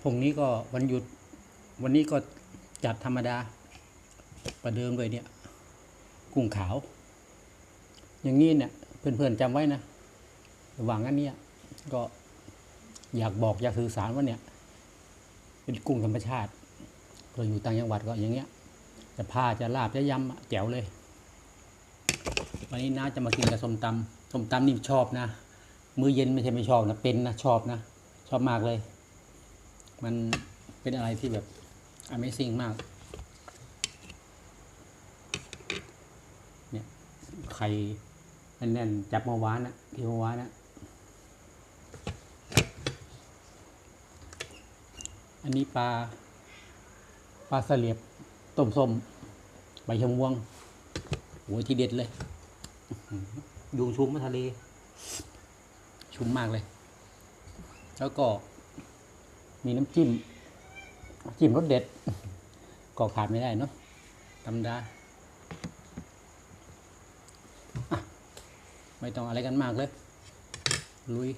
พรุ่งนี้ก็วันหยุดวันนี้ก็จัดธรรมดาประเดิมเลยเนี่ยกุ้งขาวอย่างนี้เนี่ยเพื่อนๆจำไว้นะระหว่างนั้นเนี่ยก็อยากบอกอยากสื่อสารว่าเนี่ยเป็นกุ้งธรรมชาติเราอยู่ต่างจังหวัดก็อย่างเงี้ยจะพาจะลาบจะยำแจ๋วเลยวันนี้น้าจะมากินกับส้มตำนี่ชอบนะมื้อเย็นไม่ใช่ไม่ชอบนะเป็นนะชอบนะชอบมากเลยมันเป็นอะไรที่แบบ Amazing มากเนี่ยไข่แน่นๆจับเมื่อวานนะที่เมื่อวานนะอันนี้ปลาเสลียบต้มส้มใบชะม่วงโหที่เด็ดเลยยุงชุมมาทะเลชุ่มมากเลยแล้วก็มีน้ำจิ้มรสเด็ดก็ขาดไม่ได้เนาะธรรมดาไม่ต้องอะไรกันมากเลยลุย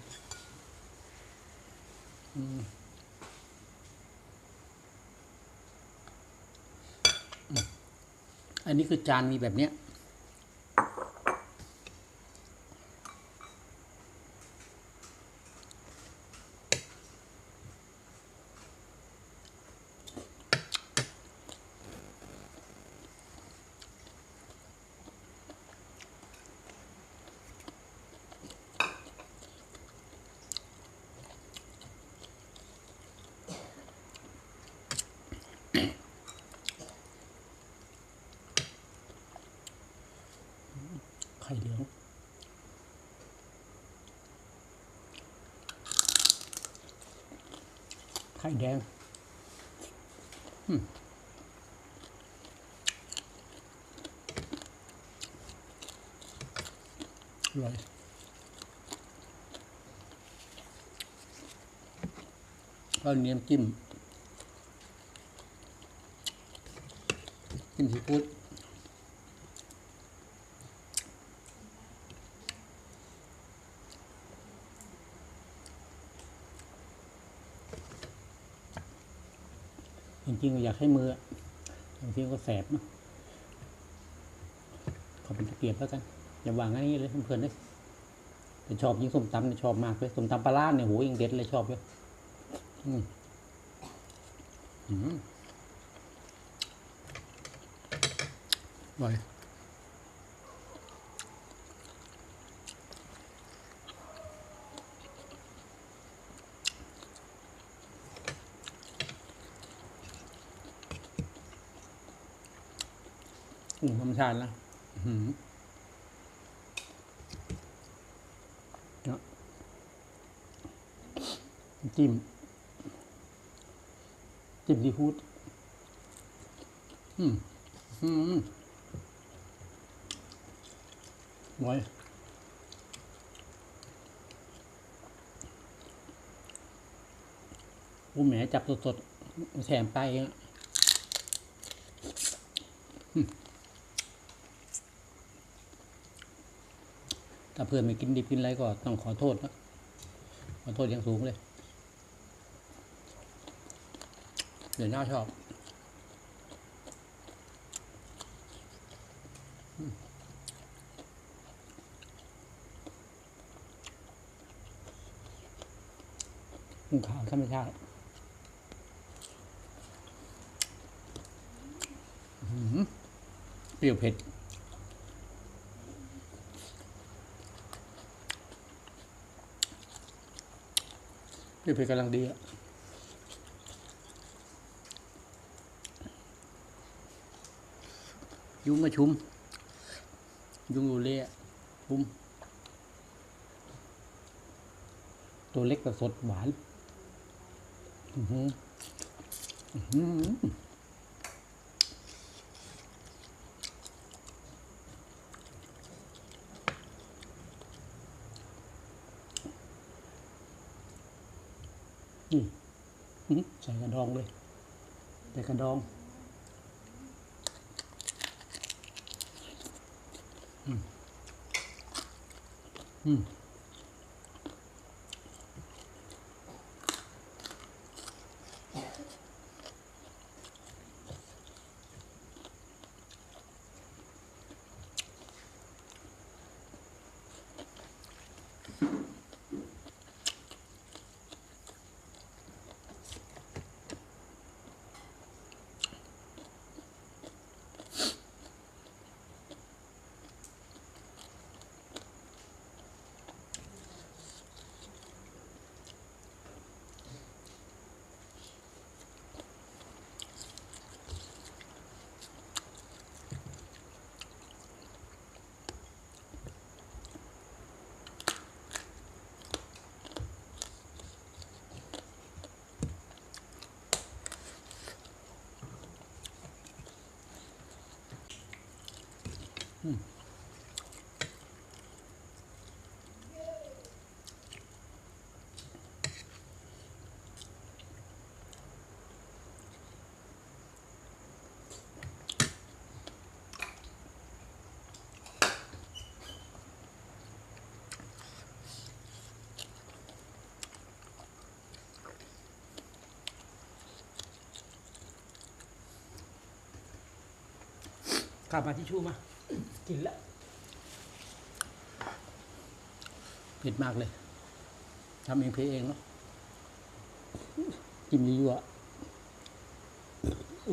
อันนี้คือจานมีแบบเนี้ยไข่เหลืองไข่แดงอร่อยก็เนียมจิ้มซีฟู้ดจริงๆก็อยากให้มือบางทีก็แสบเนาะขอเป็นตะเกียบแล้วกันอย่าวางง่ายเลยเพื่อนๆเลยแต่ชอบยิ่งส้มตำเนี่ยชอบมากเลยส้มตำปลาร้าเนี่ยโหยังเด็ดเลยชอบเลยอร่อยธรรมชาติแล้วเนาะจิ้มซีฟู้ดไว้โอ้แหมจับสดๆแถมไปเองถ้าเพื่อนไม่กินดิบกินอะไรก็ต้องขอโทษนะขอโทษอย่างสูงเลยเดี๋ยวน่าชอบกุ้งขาวธรรมชาติเปรี้ยวเผ็ดกำลังดีอะยุงก็ชุมยุงอยู่เละชุมตัวเล็กแต่สดหวานใส่กระดองเลยใส่กระดอง กลับมาที่ชูมากินแล้ว เผ็ดมากเลยทำเองเพลเองเนาะจิ้มยั่วๆอ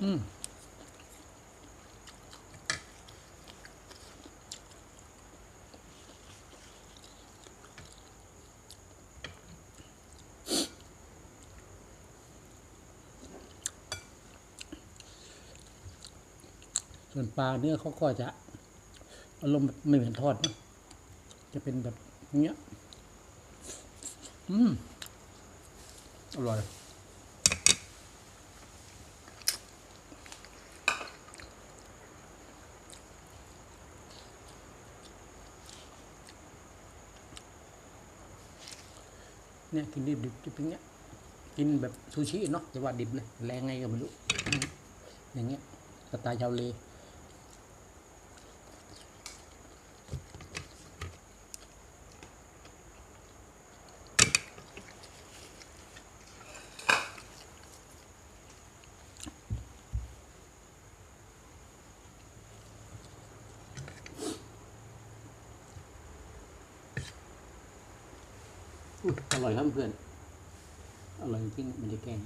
ืมส่วนปลาเนื้อเขาก็จะอารมณ์ไม่เหมือนทอดนะจะเป็นแบบเนี้ยอร่อยเนี่ยกินดิบๆจะเป็นเงี้ยกินแบบซูชิเนาะแต่ว่าดิบเลยแรงไงก็ไม่รู้อย่างเงี้ยสไตล์ชาวเลอร่อยครับเพื่อนอร่อยจริงมันจะแกง